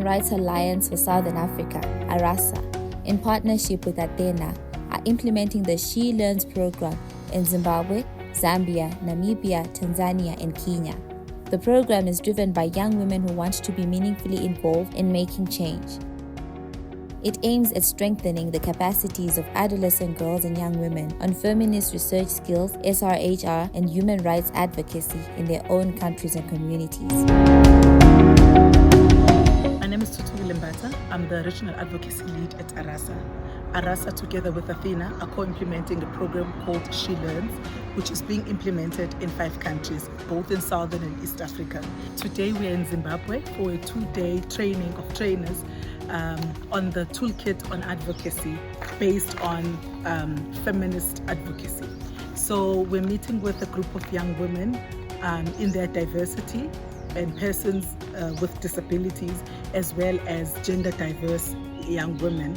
Human Rights Alliance for Southern Africa, ARASA, in partnership with Athena, are implementing the She Learns program in Zimbabwe, Zambia, Namibia, Tanzania, and Kenya. The program is driven by young women who want to be meaningfully involved in making change. It aims at strengthening the capacities of adolescent girls and young women on feminist research skills, SRHR, and human rights advocacy in their own countries and communities. My name is TOT. I'm the Regional Advocacy Lead at ARASA. ARASA, together with Athena, are co-implementing a program called She Learns, which is being implemented in 5 countries, both in Southern and East Africa. Today we are in Zimbabwe for a 2-day training of trainers on the toolkit on advocacy based on feminist advocacy. So we're meeting with a group of young women in their diversity and persons with disabilities, as well as gender diverse young women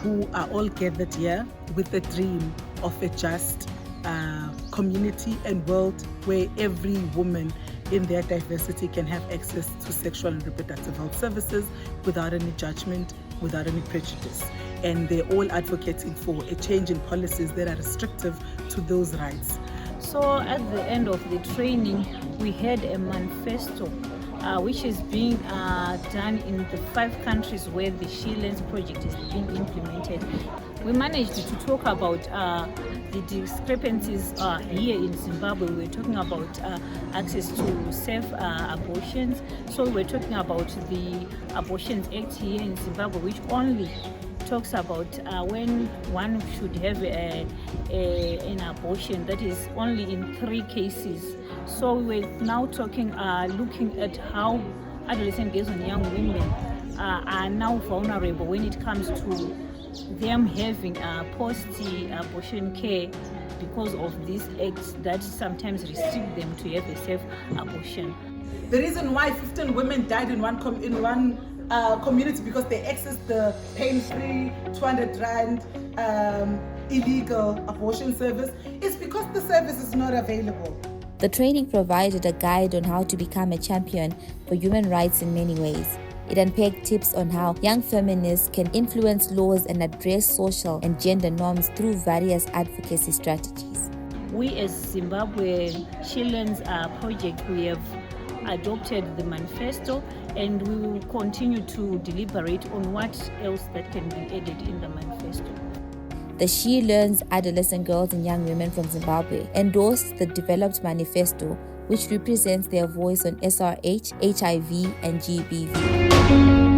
who are all gathered here with the dream of a just community and world where every woman in their diversity can have access to sexual and reproductive health services without any judgment, without any prejudice. And they're all advocating for a change in policies that are restrictive to those rights. So at the end of the training, we had a manifesto which is being done in the 5 countries where the She Learns project is being implemented. We managed to talk about the discrepancies here in Zimbabwe. We're talking about access to safe abortions. So we're talking about the Abortions Act here in Zimbabwe, which only talks about when one should have an abortion, that is only in 3 cases. So we're now talking, looking at how adolescent girls and young women are now vulnerable when it comes to them having post-abortion care because of these acts that sometimes restrict them to have a safe abortion. The reason why 15 women died in one community because they accessed the pain-free 200 rand illegal abortion service is because the service is not available. The training provided a guide on how to become a champion for human rights in many ways. It unpacked tips on how young feminists can influence laws and address social and gender norms through various advocacy strategies. We as Zimbabwe She Learns project, we have adopted the manifesto, and we will continue to deliberate on what else that can be added in the manifesto. The She Learns adolescent girls and young women from Zimbabwe endorsed the developed manifesto, which represents their voice on SRH, HIV, and GBV.